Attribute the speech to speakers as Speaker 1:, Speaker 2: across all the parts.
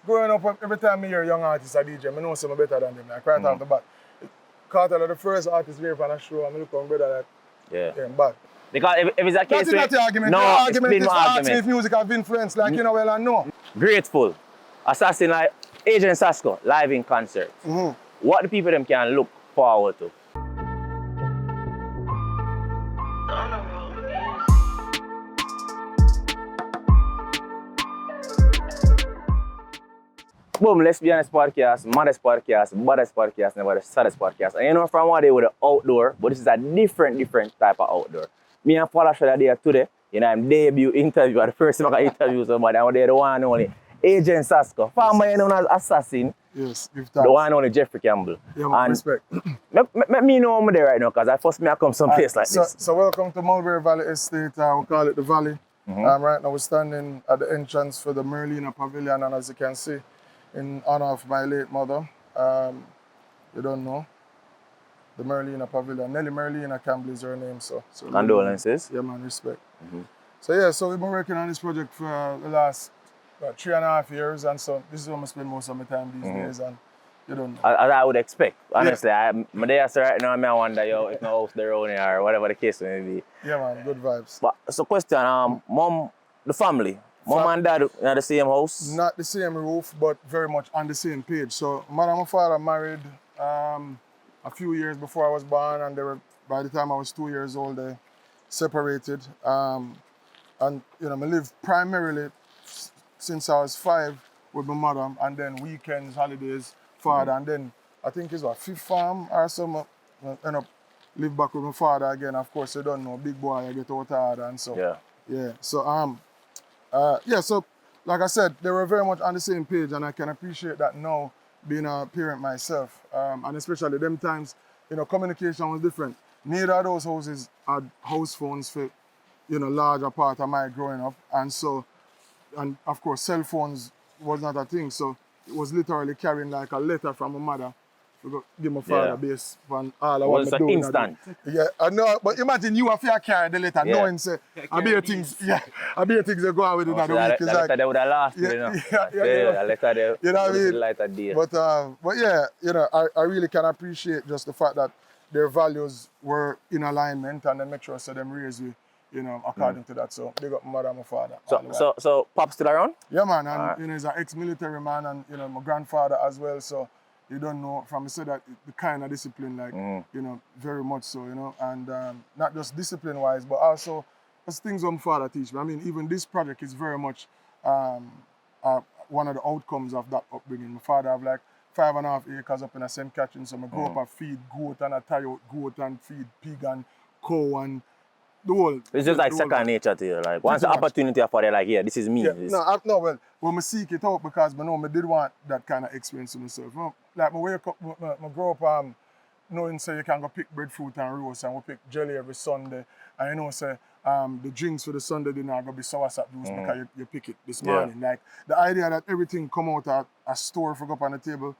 Speaker 1: growing up, every time I hear young artists are DJ, I know some better than them. Like right off the bat. Kartel are the first artist here on a show, and I look on brother that bad.
Speaker 2: Because if it's a case
Speaker 1: that's not the argument.
Speaker 2: No,
Speaker 1: the argument is to ask
Speaker 2: argument.
Speaker 1: me if music have influence, like you know well I know.
Speaker 2: Grateful. Assassin like Agent Sasco, live in concert. What the people them can look forward to? Boom, let's be honest podcast, maddest podcast, baddest podcast, never the saddest podcast. And you know from what they were the outdoor, but this is a different type of outdoor. Me and Paula showed there today, you know, I'm debut interview, the first time I interview somebody, and they're the one and only Agent Sasco, formerly known as Assassin.
Speaker 1: Yes,
Speaker 2: the one and only Jeffrey Campbell.
Speaker 1: Yeah, man, respect.
Speaker 2: Let me know I'm there right now, because I first me I come someplace like this.
Speaker 1: So welcome to Mulberry Valley Estate, we call it the Valley. Right now we're standing at the entrance for the Merlina Pavilion, and as you can see, in honor of my late mother, you don't know, the Merlina Pavilion. Nelly Merlina Campbell is her name, so
Speaker 2: condolences.
Speaker 1: Yeah, man, respect. So we've been working on this project for the last 3.5 years, and so this is where I spend most of my time these days, and you don't know.
Speaker 2: As I would expect, honestly. My day after right now, I wonder if my house they're around here or whatever the case may be.
Speaker 1: Yeah, man, good vibes.
Speaker 2: But so question, mom, the family. Mom and dad in the same house?
Speaker 1: Not the same roof, but very much on the same page. So, mother and father married a few years before I was born, and they were, by the time I was 2 years old, they separated. And you know, I lived primarily since I was 5 with my mother, and then weekends, holidays, father, and then I think it's what, 5th farm or something. I end up live back with my father again. Of course, you don't know, big boy, I get out hard, and so so like I said, they were very much on the same page, and I can appreciate that now, being a parent myself, and especially them times, you know, communication was different. Neither of those houses had house phones for, you know, larger part of my growing up, and so, and of course, cell phones was not a thing, so it was literally carrying like a letter from my mother to give my father based on all I want to do.
Speaker 2: It was instant.
Speaker 1: Yeah, I know, but imagine you have to carry the letter, knowing say, I be things they go out with another week.
Speaker 2: It's like they would have lost, you know. The letter there.
Speaker 1: You know what I mean?
Speaker 2: Lighter day.
Speaker 1: But yeah, you know, I really can appreciate just the fact that their values were in alignment, and then make sure so them raise you, you know, according to that. So they got my mother and my father.
Speaker 2: So Pop's still around?
Speaker 1: Yeah, man, and you know, he's an ex-military man, and you know, my grandfather as well. So you don't know from say that the kind of discipline, like you know, very much so, you know, and not just discipline-wise, but also as things my father teach me. I mean, even this project is very much one of the outcomes of that upbringing. My father have like 5.5 acres up in a St. Catherine, so I grew up and feed goat and I tie out goat and feed pig and cow and the whole.
Speaker 2: It's just like second nature to you. Like once the opportunity for it, like yeah, this is me.
Speaker 1: Yeah, well, I seek it out because I know I did want that kind of experience for myself. Like I wake up, I grow up knowing say you can go pick breadfruit and roast, and we pick jelly every Sunday. And you know say the drinks for the Sunday dinner are gonna be soursop juice because you pick it this morning. Like the idea that everything come out at a store for go up on the table,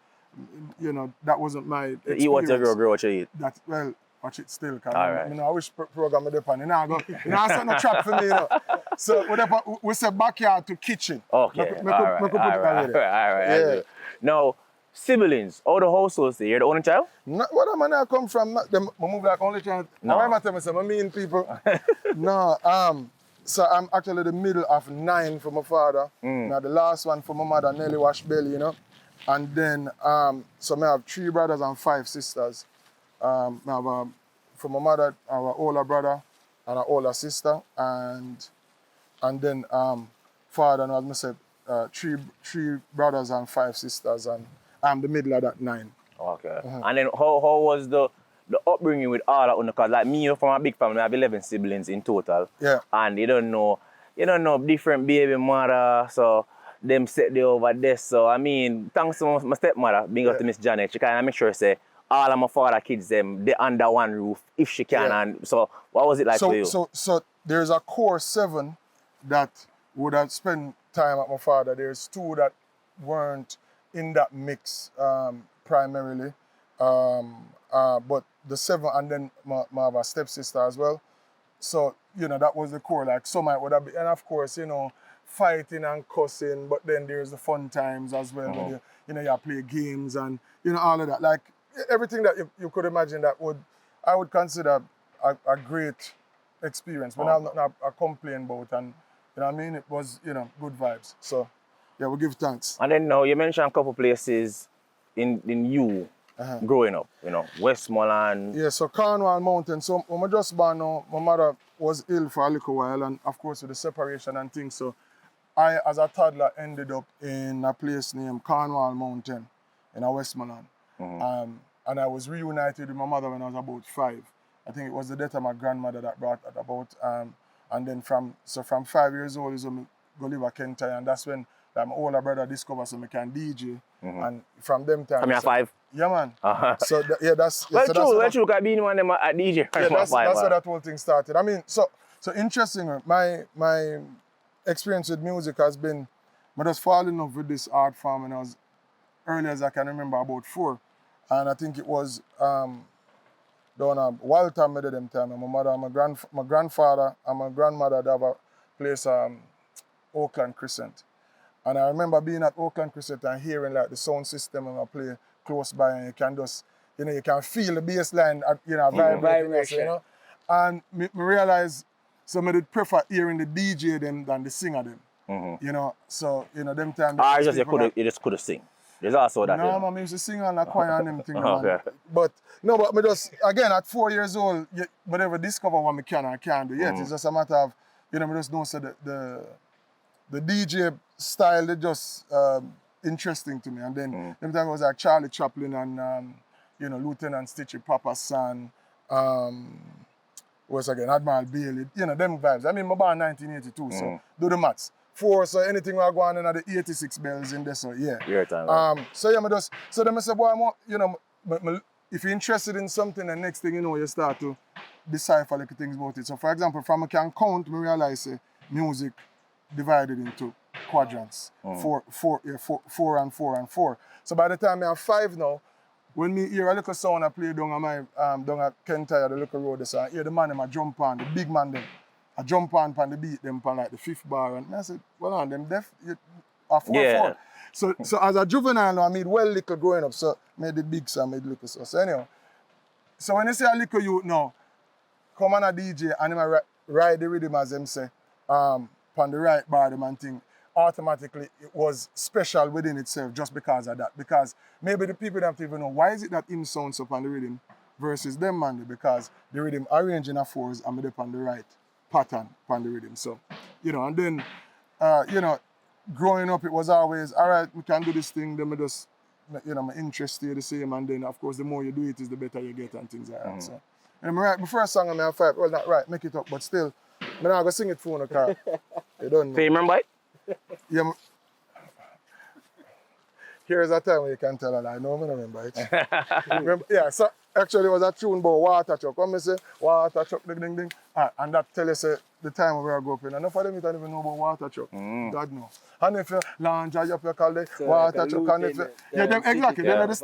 Speaker 1: you know, that wasn't my experience.
Speaker 2: Eat what you grow what you eat.
Speaker 1: That well. Watch it still, because I wish program it upon. You know, it's not a trap for me, you know. So we say backyard to kitchen.
Speaker 2: Okay. All right. Now, siblings, all the households, you're the only child?
Speaker 1: No, what am I come from? I move like only child. No. Why am I telling myself? I mean people. No, so I'm actually the middle of 9 for my father. Now the last one for my mother, Nelly Wash Belly, you know. And then, so I have 3 brothers and 5 sisters. I have from my mother, I have an older brother and an older sister, and then father, and as I said, 3 brothers and 5 sisters, and I'm the middle of that 9.
Speaker 2: Okay. And then how was the upbringing with all that? Because like me, from a big family, I have 11 siblings in total. Yeah. And you don't know different baby mother, so them set they over there. So I mean, thanks to my stepmother, being up to Miss Janet, she kind of make sure say all of my father kids them they under one roof if she can. And so what was it like for you?
Speaker 1: So there's a core 7 that would have spent time at my father. There's 2 that weren't in that mix primarily, but the 7, and then my have a stepsister as well. So you know that was the core. Like some might would have been, and of course you know fighting and cussing, but then there's the fun times as well. When you play games and all of that. Like everything that you could imagine that I would consider a great experience. But I'm not a complain about, and you know what I mean. It was good vibes. So yeah, we give thanks.
Speaker 2: And then now you mentioned a couple places in you growing up. Westmoreland.
Speaker 1: Yeah, so Cornwall Mountain. So when I just born now, my mother was ill for a little while, and of course with the separation and things. So I, as a toddler, ended up in a place named Cornwall Mountain in Westmoreland. And I was reunited with my mother when I was about 5. I think it was the death of my grandmother that brought that about. And then from 5 years old is when I go live at Kentai, and that's when my older brother discovered so I can DJ. And from them time.
Speaker 2: I mean, 5?
Speaker 1: Yeah, man. So that's
Speaker 2: well,
Speaker 1: so
Speaker 2: true.
Speaker 1: that's
Speaker 2: Well, true. I've been one of them at DJ.
Speaker 1: Yeah, that's where that whole thing started. I mean, so interesting. My experience with music has been, I just fall in love with this art form when I was early as I can remember, about 4. And I think it was down a wild time at them time. My mother, my grandfather and my grandmother, they have a place, Oakland Crescent. And I remember being at Oakland Crescent and hearing like the sound system and I play close by, and you can just, you can feel the bass line, vibrating, And me realize some of did prefer hearing the DJ them than the singer them. So, them time.
Speaker 2: You just couldn't sing. There's also that.
Speaker 1: No, man, I used to sing on the choir and them thing.
Speaker 2: Okay.
Speaker 1: But me just, again, at 4 years old, whatever discover what I can and can't do yet. It's just a matter of, me just know so the DJ style, they just interesting to me. And then them time it was like Charlie Chaplin and Lieutenant Stitchie, Papa San, was again Admiral Bailey, them vibes. I mean, I'm born 1982, so do the maths. 4, so anything we are going in at the 86 bells in there, so yeah.
Speaker 2: Your time.
Speaker 1: So yeah, so then I say, boy, if you're interested in something, the next thing you start to decipher like things about it. So for example, from I can count, I realize music divided into quadrants, 4 and 4 and 4. So by the time I have 5 now, when me hear a little sound I play down at Kentai, the little road, so I hear the man them a jump on, the big man them. I jump on the beat them on like the 5th bar, and I said, well on them deaf are 4. So as a juvenile now, I made well little growing up, so made the big so I made little so anyhow. So when you say a little youth now, come on a DJ and I ride the rhythm as them say, on the right bar them and thing, automatically it was special within itself just because of that. Because maybe the people don't even know why is it that him sounds up on the rhythm versus them man, because the rhythm arranging a 4s and me up on the right pattern on the rhythm. So, and then, growing up, it was always, all right, we can do this thing, then just, my interest stay the same, and then, of course, the more you do it, is the better you get and things like that. So, and I write my first song, I have 5, well, not right, make it up, but still, I'm not going to sing it for the car. You don't know.
Speaker 2: So you remember it?
Speaker 1: Yeah. Here's a time when you can tell a lie. No, I don't remember it. Yeah, so actually it was a tune about water truck. When I say water truck, ding, ding, ding, and that tell us the time we were growing up in. Enough of them don't even know about water truck. God knows. And if you launch, you call the water truck. And if them exactly. Then the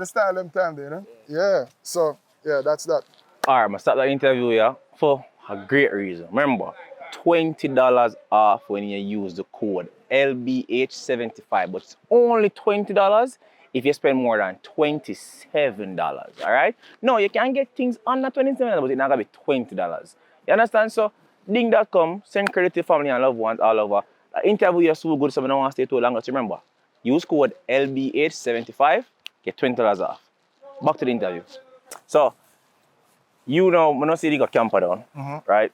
Speaker 1: style them time, Yeah. So, yeah, that's that.
Speaker 2: All right, I'm going to start the interview here for a great reason. Remember, $20 off when you use the code LBH75, but it's only $20 if you spend more than $27, all right? No, you can get things under $27, but it's not going to be $20. You understand? So, ding.com, send credit to family and loved ones all over. The interview is so good, so I don't want to stay too long. Just remember, use code LBH75, get $20 off. Back to the interview. So, when I say you got camper down, right?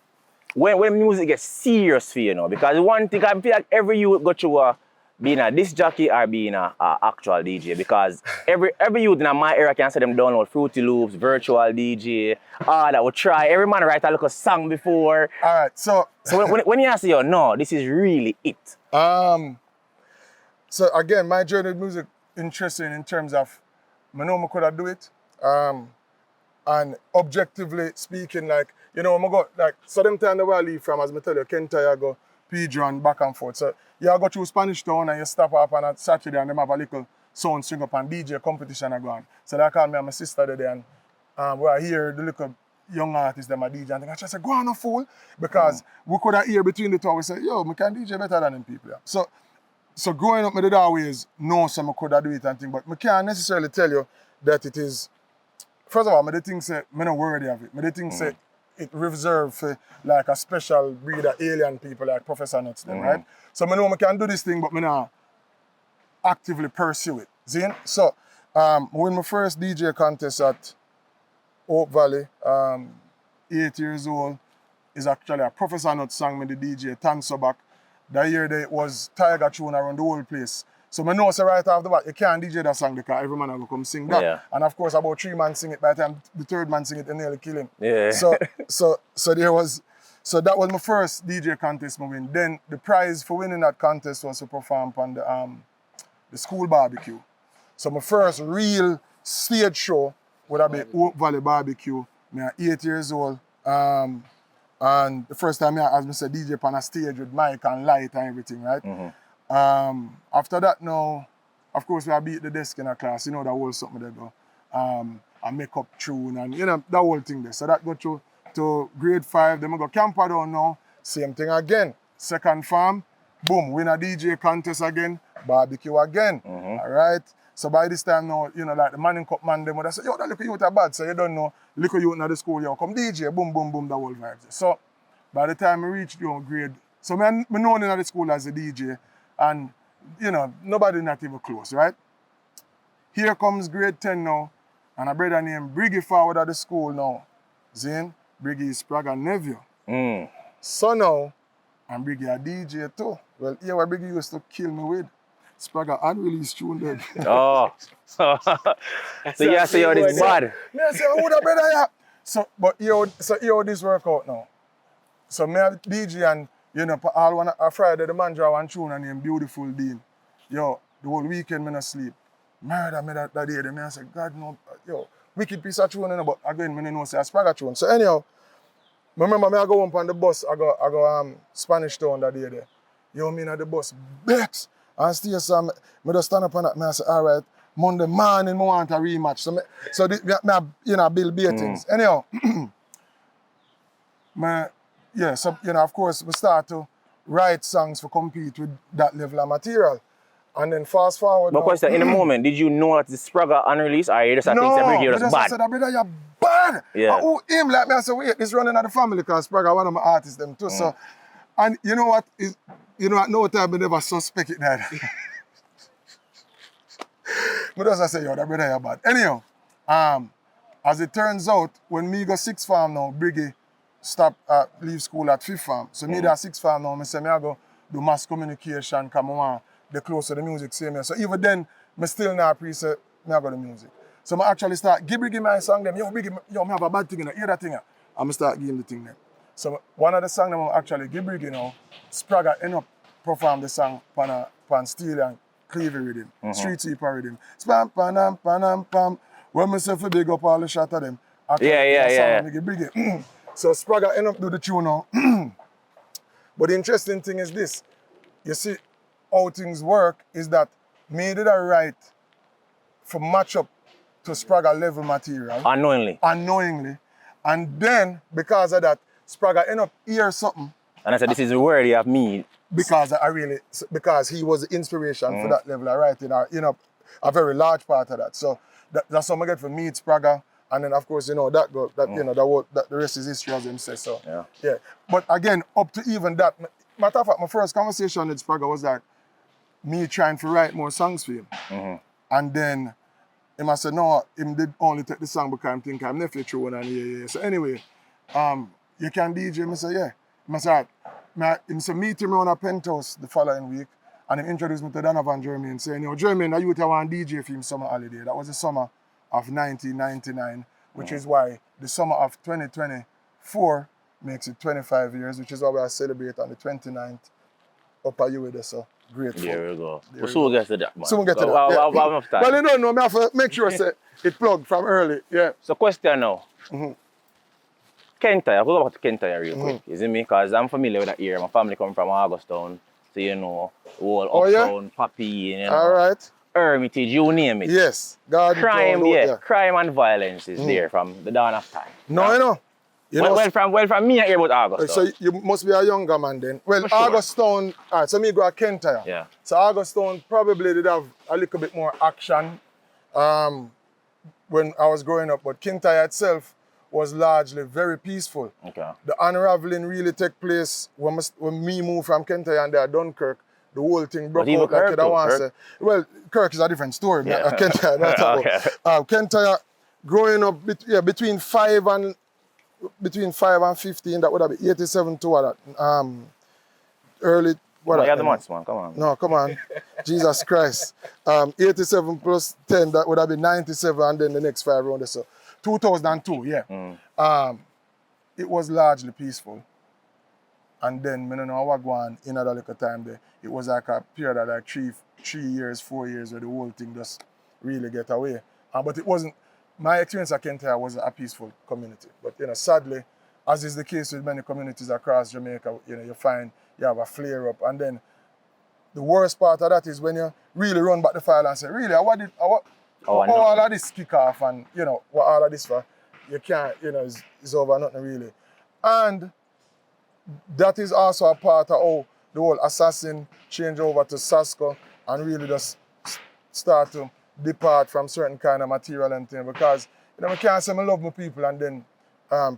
Speaker 2: When music gets serious for you, because one thing I feel like every youth go through being a disc jockey or being a actual DJ, because every youth in my era can say them download Fruity Loops, virtual DJ, all that will try. Every man write a little song before.
Speaker 1: All right, so
Speaker 2: when you say, no, this is really it.
Speaker 1: So again, my journey with music interesting in terms of I know I could do it. And objectively speaking, like, I go, like, so them time where I leave from, as I tell you, Kentai, I go Pedro and back and forth. So you go through Spanish Town and you stop up on a Saturday and them have a little sound swing up and DJ competition I go on. So they call me and my sister there and where I hear the little young artists, them a DJ, and I just say, go on, no fool, because we could have hear between the two, we say, yo, we can DJ better than them people. Yeah. So growing up, me did always know some I could have do it and thing, but I can't necessarily tell you that it is, first of all, I think say, I'm not worthy of it. I think say, it reserved for like a special breed of alien people like Professor Nuts, them, right? So I know I can do this thing, but I not actively pursue it. See? So when my first DJ contest at Oak Valley, 8 years old, is actually a Professor Nuts song with the DJ, Tan Sobak. That year it was Tiger tune around the whole place. So I know so right off the bat, you can't DJ that song because every man will come sing that. Yeah. And of course about 3 man sing it, by the time the third man sing it, they nearly kill him.
Speaker 2: Yeah.
Speaker 1: So that was my first DJ contest I win. Then the prize for winning that contest was to perform on the school barbecue. So my first real stage show would have been Oak Valley Barbecue. I'm 8 years old. And the first time as I said, DJ on a stage with mic and light and everything, right? After that now, of course, we beat the desk in a class, you know, that whole something there go. A makeup tune and, you know, that whole thing there. So that go to grade 5, then I go Camperdown now, same thing again. Second farm, boom, win a DJ contest again, barbecue again, all right? So by this time now, you know, like the Manning Cup man, them would say, yo, that little youth are bad, so you don't know, little youth in the school, yo, come DJ, boom, boom, boom, the whole vibes. So by the time I reached, you know, grade, so I known in the school as a DJ, and, you know, nobody not even close, right? Here comes grade 10 now, and a brother named Briggy forward at the school now. Zane, Briggy is Spragga nephew. So now, and Briggy a DJ too. Well, here what Briggy used to kill me with. Spragga unreleased tune then.
Speaker 2: Oh. So you say you're this bad.
Speaker 1: I say, I would have brother, yeah. So, but here this work out now. So me a DJ and, you know, all one a Friday, the man draw one tune and named Beautiful Dean. Yo, the whole weekend me no sleep. Murder me that day. Then I said, God no, yo, wicked piece of tune, but again, me no say a Spragga tune. So anyhow, remember me I go home on the bus, I go Spanish Town that day there. Yo, me at the bus, Bex. And still so me just stand up on that, me I say, all right, Monday morning I want a rematch. So you know, build things. Anyhow, so, you know, of course, we start to write songs to compete with that level of material. And then fast forward.
Speaker 2: But question, in the moment, did you know that the Spragga unreleased, or you just think Spragga was bad?
Speaker 1: I said, brother, you're bad. Yeah. Who him? Like me, I said, wait, this running at the family because Spragga one of my artists them too. So, and you know what? At no time I never suspect it that. But as I say, yo, that brother, you're bad. Anyhow, as it turns out, when me go 6th form now, Briggy leave school at 5th form. So me that 6th form now, I say, I go do mass communication, come on, the close to the music, same here. So even then, I still not appreciate me go the music. So I actually start, give my song them, yo, Briggy, yo, I have a bad thing in there, hear that thing. I'm start giving the thing there. So one of the songs that I actually give Briggy now, Spragga end up perform the song pan steel and cleavy rhythm, street sweeper rhythm. Spam, panam, panam, pam. When myself a big up all the shot of them. Yeah. So Spragga end up do the tune now. But the interesting thing is this. You see how things work is that me did a write for match up to Spragga level material. Unknowingly. And because of that, Spragga end up hear something.
Speaker 2: And I said, this is worthy of me.
Speaker 1: Because he was the inspiration for that level of writing, you know, a very large part of that. So that's how I get for meet Spragga. And then of course, you know, you know, the rest is history as him says. So yeah. But again, up to even that, matter of fact, my first conversation with Spragga was that me trying to write more songs for him. And then him I said, no, him did only take the song because I'm thinking I'm nephew true and yeah. So anyway, you can DJ? I say, yeah. I said, him say meet him on a penthouse the following week and he introduced me to Donovan Jermaine saying, you know, Jermaine, I used to want DJ for him summer holiday. That was the summer of 1999, which is why the summer of 2024 makes it 25 years, which is why we celebrate on the 29th up at you so grateful.
Speaker 2: There we go. We'll soon get to that, man.
Speaker 1: Soon get to that. Well, you don't know, I have to make sure I say it plugged from early. Yeah.
Speaker 2: So question now. Kentire, we'll go back to Kentire real quick. You see me? Because I'm familiar with that area. My family come from Augustown. So you know, all Uptown, Papi, you know.
Speaker 1: All right.
Speaker 2: Hermitage, you name it.
Speaker 1: Yes.
Speaker 2: Crime and violence is there from the dawn of time.
Speaker 1: No, you know.
Speaker 2: Well, from me, I hear about August.
Speaker 1: So you must be a younger man then. Well, sure. August Town, alright, so me go to Kentire.
Speaker 2: Yeah.
Speaker 1: So August Town probably did have a little bit more action when I was growing up, but Kentire itself was largely very peaceful.
Speaker 2: Okay.
Speaker 1: The unraveling really took place when me moved from Kentire and there Dunkirk. The whole thing broke out like you don't want to say. Well, Kirk is a different story.
Speaker 2: Yeah.
Speaker 1: Kentire, okay. Kentire, growing up between 5 and 15, that would have been 87 to what? Early. What?
Speaker 2: You have the maths, man. Come on.
Speaker 1: No, come on. Jesus Christ. 87 plus 10, that would have been 97, and then the next 5 rounds. So 2002, yeah. It was largely peaceful. And then, I don't know what going on in another little time there. It was like a period of like 3 years, 4 years where the whole thing just really get away. But it wasn't, my experience at Kentire was a peaceful community. But, sadly, as is the case with many communities across Jamaica, you find you have a flare up. And then the worst part of that is when you really run back the file and say, really, how all of this kick off and, what all of this for? You can't, it's over, nothing really. And that is also a part of how the whole assassin change over to Sasco and really just start to depart from certain kind of material and thing, because I can't say I love my people and then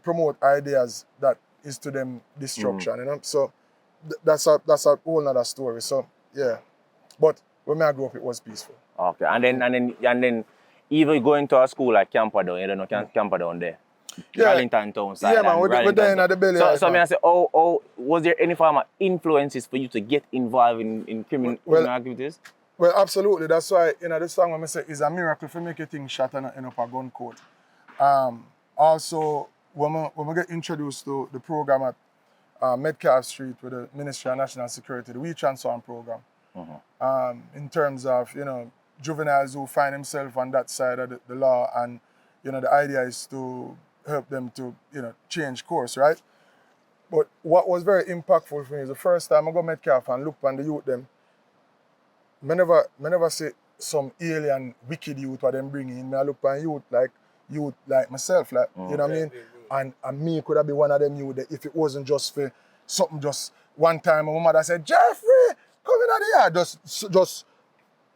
Speaker 1: promote ideas that is to them destruction. So that's a whole nother story. So yeah, but when I grew up, it was peaceful. Okay,
Speaker 2: and then even going to a school like Camperdown, you don't know Camperdown there.
Speaker 1: Yeah.
Speaker 2: Rallington Town side.
Speaker 1: Yeah, man, we're there in the belly.
Speaker 2: So I say, was there any form of influences for you to get involved in criminal activities?
Speaker 1: Well, absolutely. That's why, this song when I say it's a miracle for make a thing shot and end up a gun code. Also, when we get introduced to the program at Metcalf Street with the Ministry of National Security, the We Transform program, in terms of, juveniles who find themselves on that side of the law, and, the idea is to help them to, change course, right? But what was very impactful for me is the first time I go Metcalf and look on the youth them, I never see some alien wicked youth what them bring in. I look on youth like myself, like, you know what I mean? And me could have been one of them youth that if it wasn't just for something, just one time my mother said, Jeffrey, come in at the yard, just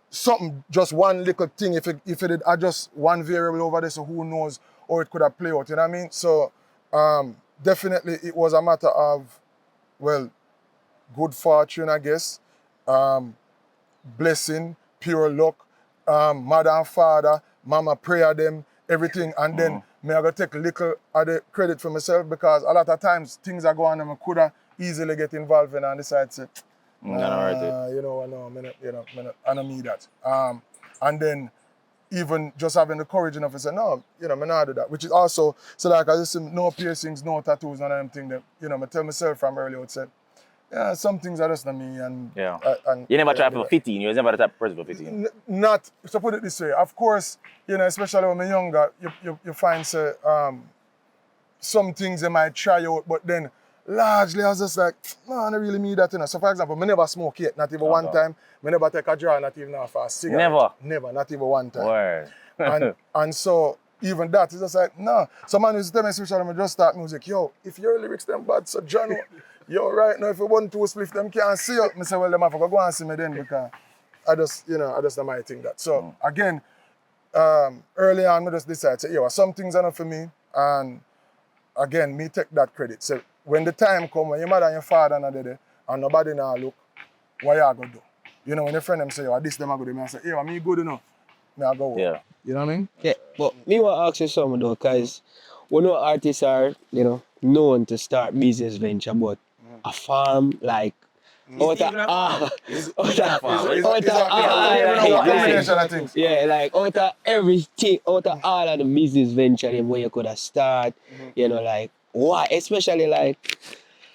Speaker 1: something, just one little thing, if it did adjust one variable over there, so who knows how it could have played out, you know what I mean? So definitely it was a matter of, well, good fortune, I guess, blessing, pure luck, mother and father, mama prayer them, everything, and then me I go take a little of the credit for myself, because a lot of times things are going on and I could have easily get involved in and decide to say, I don't need that. And then even just having the courage enough to say, no, I not do that. Which is also, so like I just say, no piercings, no tattoos, none of them things that, I tell myself from early, I would say, yeah, some things are just not me. And
Speaker 2: you never try for 15, you was never the type of person for 15?
Speaker 1: Not, so put it this way, of course, especially when I'm younger, you find, say, some things they might try out, but then largely I was just like, no, I don't really need that. So for example, I never smoke yet, not even one time. I never take a draw, not even for a cigarette. Never, not even one time.
Speaker 2: Word.
Speaker 1: and so even that is just like, no. Some man used to tell me, especially when I just start music, yo, if your lyrics them bad, so John, yo, right now, if you want to spliff them can't see you. I say, well, them have to go and see me then, because I just don't mind think that. So again, early on, I just decided, say, yo, some things are not for me, and again, me take that credit. So when the time come, when your mother and your father are there, and nobody now look, what you going to do? When your friend them say, this them are good, I say, yo, me good enough. Me I go work.
Speaker 2: Yeah.
Speaker 1: You know what I mean?
Speaker 3: Yeah, but me want to ask you something though, because we know artists are, known to start business venture, but a farm like like out of everything, out of all of the business venture where you could have start, like why, especially like.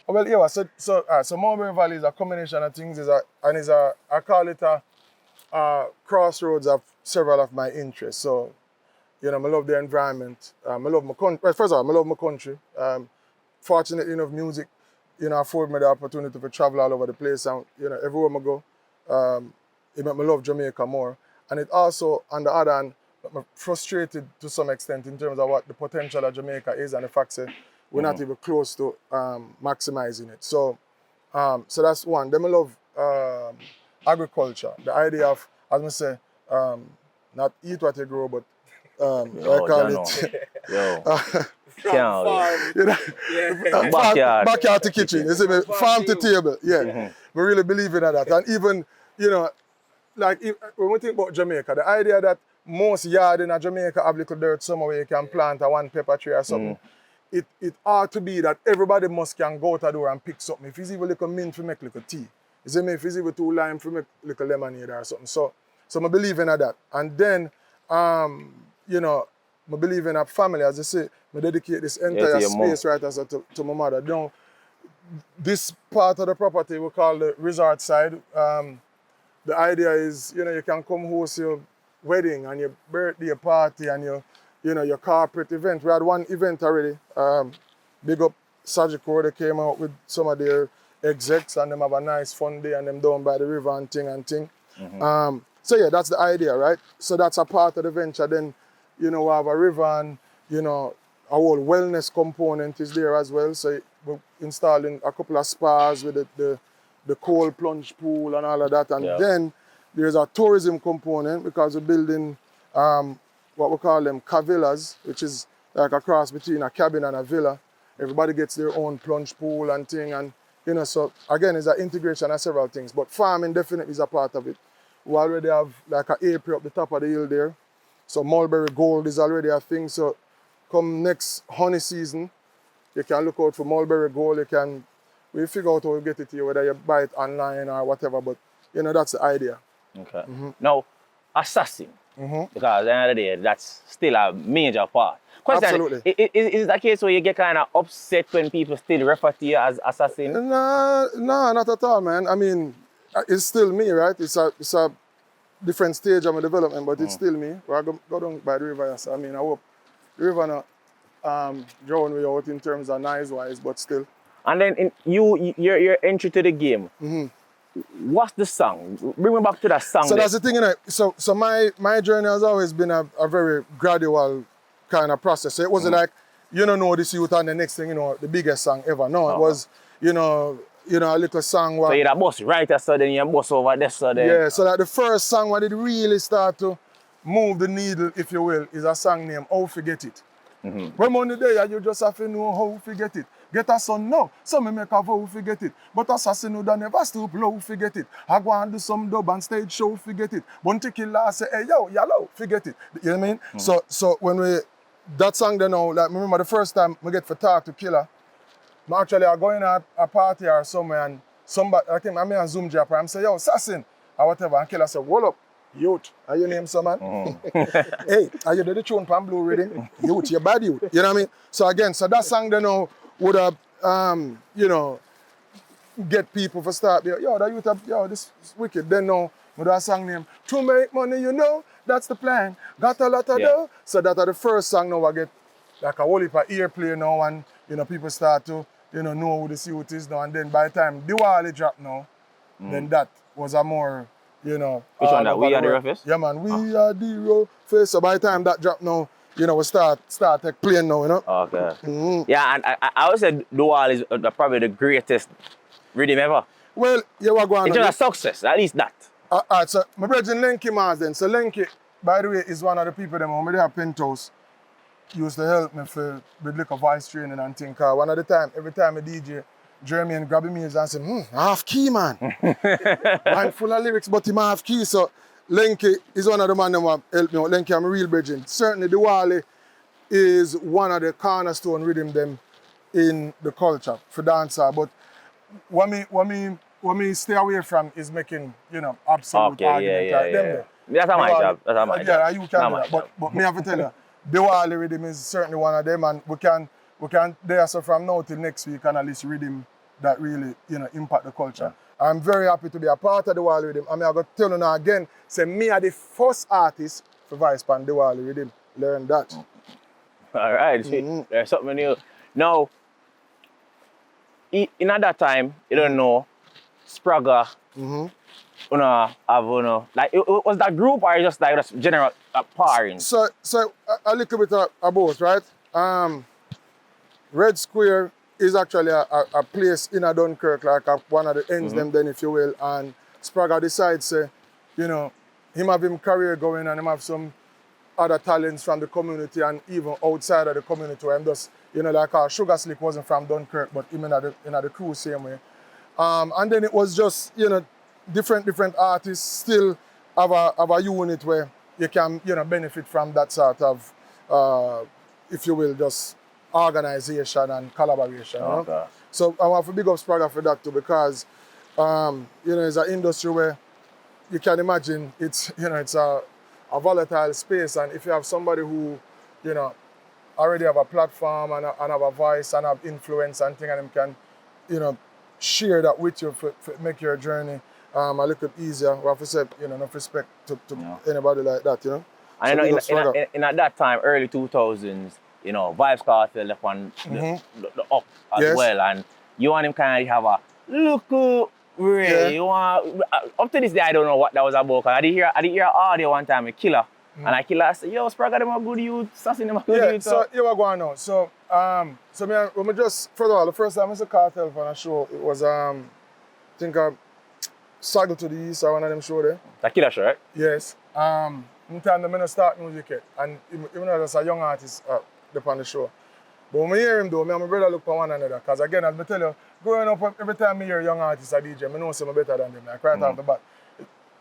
Speaker 1: Well, yeah, so Mulberry Valley is a combination of things, I call it a crossroads of several of my interests. So, I love the environment. I love my country. Well, first of all, I love my country. Fortunately enough, music, afford me the opportunity to travel all over the place, and everywhere I go, it make me love Jamaica more. And it also, on the other hand, I'm frustrated to some extent in terms of what the potential of Jamaica is, and the fact that we're not even close to maximizing it. So so that's one. Then I love agriculture. The idea of, as I say, not eat what you grow, but I call it. Backyard to kitchen. You see me? Farm to table. Yeah. We really believe in that. And even, you know, like when we think about Jamaica, the idea that most yard in Jamaica have little dirt somewhere where you can plant a one pepper tree or something. It ought to be that everybody must can go out the door and pick something. If it's even little mint to make little tea. You see me? If it's even 2 lime to make little lemonade or something. So I believe in that. And then you know, I believe in a family, as I say, I dedicate this entire space right as to my mother. You know, this part of the property we call the resort side. The idea is, you know, you can come host your wedding and your birthday party and your corporate event. We had one event already. Big up Sasco, they came out with some of their execs and them have a nice fun day and them down by the river and thing. So yeah, that's the idea, right? So that's a part of the venture. Then, you know, we have a river and, you know, a whole wellness component is there as well. So we're installing a couple of spas with the cold plunge pool and all of that. And then there's a tourism component because we're building what we call them cavillas, which is like a cross between a cabin and a villa. Everybody gets their own plunge pool and thing. And, you know, so again, it's an integration of several things. But farming definitely is a part of it. We already have like an apiary up the top of the hill there. So Mulberry gold is already a thing. So come next honey season, you can look out for Mulberry gold. We figure out how to get it here, whether you buy it online or whatever. But, you know, that's the idea.
Speaker 2: Okay. Now, assassin, because at the end of the day, that's still a major part.
Speaker 1: Absolutely.
Speaker 2: Is it the case where you get kind of upset when people still refer to you as assassin?
Speaker 1: No, not at all, man. I mean, it's still me, right? It's a different stage of my development, but it's still me. I go down by the river, so I mean, I hope the river not drown me out in terms of noise-wise, but still.
Speaker 2: And then your entry to the game, what's the song? Bring me back to that song.
Speaker 1: So that's the thing, you know. So my journey has always been a very gradual kind of process. So it wasn't like, you know this youth and the next thing, you know, the biggest song ever. No, it was, you know, a little song.
Speaker 2: So you're a boss right there, so then you boss over there, so then.
Speaker 1: Yeah, so like the first song where it really start to move the needle, if you will, is a song named How Forget It. When money there, you just have to know how to forget it. Get a son now, so me make a vow forget it. But assassin who don't never stoop low, forget it. I go and do some dub and stage show, forget it. Bunty killer say, hey yo, yellow, forget it. You know what I mean? So when that song then now, like remember the first time we get for talk to Killer, I go in at a party or somewhere and somebody, I think I and Zoom Japa, I'm say, yo, assassin, or whatever. And Killer say, what up, youth? Are your name some man? Hey, are you the tune pan blue reading? Youth, you bad youth. You know what I mean? So again, so that song then now would have, you know, get people for start there. Yo, that youth, yo, this is wicked. Then now, with that song name, to make money, you know, that's the plan. Got a lot of dough. So that are the first song now I get like a whole heap of airplay now and, you know, people start to, you know who the youth is now. And then by the time Diwali drop now, then that was a more, you know.
Speaker 2: Which one that? We Are the Roughest?
Speaker 1: Yeah, man. We Are the Roughest. So by the time that drop now, you know, we start playing now, you know.
Speaker 2: Okay. Yeah, and I would say Diwali is probably the greatest rhythm ever.
Speaker 1: Well, yeah, we're going
Speaker 2: on. It's a success, at least that.
Speaker 1: Alright, so my brother Lenky Mars then. So Lenky, by the way, is one of the people that when they have penthouse used to help me with liquor voice training and things. One of the time, every time I DJ, Jeremy and grab me and say, half key, man. Man full of lyrics, but him half key. So Lenky is one of the man that help me out. Lenky, I'm a real bridging. Certainly Diwali is one of the cornerstone rhythm them in the culture for dancer. But what me stay away from is making, you know, absolute argument.
Speaker 2: That's not my job. That's not my job.
Speaker 1: Yeah, you can do that. But me have to tell you, Diwali rhythm is certainly one of them, and we can there so from now till next week and at least rhythm that really, you know, impact the culture. I'm very happy to be a part of the Diwali rhythm. I mean, I got to tell you now again, say me are the first artist for Vice Pan Diwali rhythm. Learn that.
Speaker 2: All right, there's something new. Now, in at that time, you don't know, Spragga, like, was that group or just like just general pairing?
Speaker 1: So a little bit of both, right? Red Square is actually a place in a Dunkirk, like one of the ends them then, if you will. And Spragga decides, say, you know, him have him career going and him have some other talents from the community and even outside of the community where I'm just, you know, like Sugar Slick wasn't from Dunkirk, but him in the crew same way. And then it was just, you know, different artists still have a unit where you can, you know, benefit from that sort of, if you will, just organization and collaboration.
Speaker 2: Okay.
Speaker 1: You know? So I want to big up Spragga for that too, because, you know, it's an industry where you can imagine it's, you know, it's a volatile space, and if you have somebody who, you know, already have a platform and have a voice and have influence and thing, and them can, you know, share that with you for make your journey a little easier. We have to say, you know, enough respect to anybody like that, you know.
Speaker 2: And so you know, in at that time, early 2000s, you know, Vibes Kartel left on the up as well, and you and him kind of have a look. Really, you want up to this day I don't know what that was about. Cause I did hear audio one time with Killer, and I Killer said, "Yo, Spragga them a good youth, Sassy them a good youth."
Speaker 1: So you were going on. So when we just first of all, the first time I saw Kartel on a show, it was I think Sasco to the East or one of them show there.
Speaker 2: The Killer show, right?
Speaker 1: Yes. In time I not start music yet, and even though there's a young artist on the show. But when I hear him though, me and my brother look for one another. Because again, as I tell you, growing up, every time I hear young artists a DJ, I know some better than them. Like right off the bat.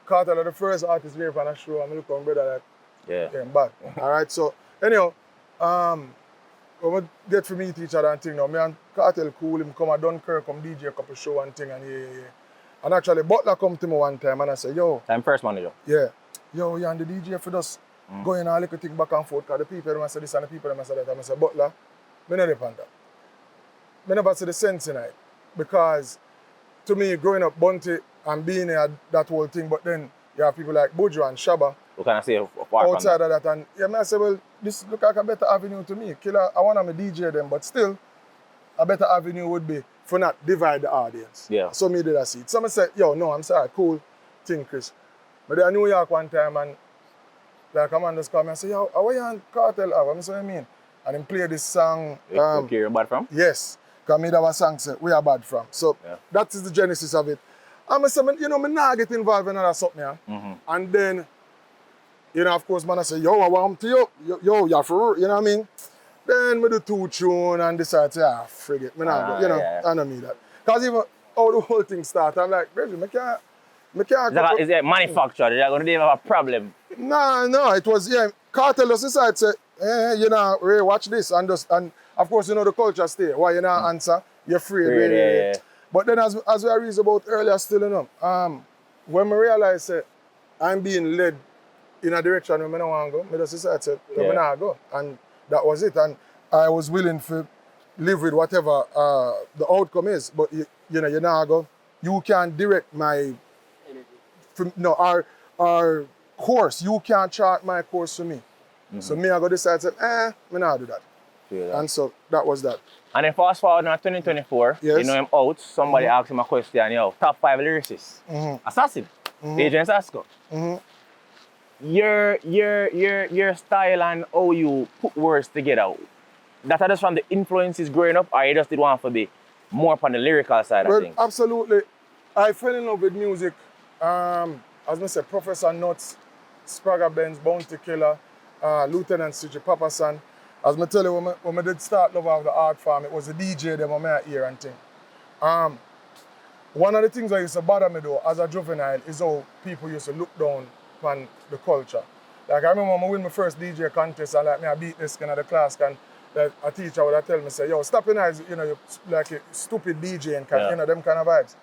Speaker 1: Kartel are the first artist here on the show, and I look for my brother like, yeah, bad. Alright, so anyhow, when we get to meet each other and thing now, me and Kartel cool, him come a Dunkirk, come DJ a couple show and thing, and yeah. And actually, Butler come to me one time and I say, yo.
Speaker 2: I'm first manager.
Speaker 1: Yeah. Yo, you and the DJ for us going a little thing back and forth, because the people them say this and the people them say that. And I say, Butler, I never depend that. I never see the sense in it. Because to me, growing up Bunty and being here, that whole thing, but then you have people like Buju and Shabba.
Speaker 2: What can I say
Speaker 1: outside of that? And yeah, I say, well, this look like a better avenue to me. Killer, I want to DJ them, but still, a better avenue would be for not divide the audience.
Speaker 2: Yeah.
Speaker 1: So me did I see it. Someone said, yo, no, I'm sorry, cool thing, Chris. But then in New York one time, and like a man just called me and said, yo, how are you on Kartel have? I'm saying, what I mean? And he played this song.
Speaker 2: Where you're bad from?
Speaker 1: Yes. Because me have a song say, we are bad from. So that is the genesis of it. And I said, you know, I not get involved in another something. Yeah? And then, you know, of course, man, I say, yo, I want to you. Yo, you're for, you know what I mean? Then we do 2 tunes and decide to, frig it. You know, I know me that. Because even how the whole thing started, I'm like, baby, I can't.
Speaker 2: Is it manufactured? They're going to have a problem?
Speaker 1: No, it was, Kartel just decided to say, you know, Ray, watch this. And of course, you know, the culture stay. Why you not answer? You're free.
Speaker 2: Yeah.
Speaker 1: But then as we read about earlier still, you know, when I realized that I'm being led in a direction where I don't want to go, I just decided to I'm not go. And that was it. And I was willing to live with whatever the outcome is. But, you know, you not go. You can't direct my... our course, you can't chart my course for me. So me, I go decide to say, me not do that. And so that was that.
Speaker 2: And then fast forward now 2024, you know him out, somebody asked him a question, yo, top 5 lyricists. Assassin, DJing Sasco. Your style and how you put words together, that are just from the influences growing up, or you just did want to be more upon the lyrical side of things?
Speaker 1: Absolutely. I fell in love with music. As I said, Professor Nuts, Spragga Benz, Bounty Killer, Lieutenant Suji Papasan. As I tell you, when I did start love of the art form, it was the DJ them I hear and thing. One of the things that used to bother me though, as a juvenile, is how people used to look down on the culture. Like I remember when I win my first DJ contest and like me I beat this kind of the class and a teacher would tell me, say, yo, stop your eyes, you know, you like a stupid DJ and you know, them kind of vibes.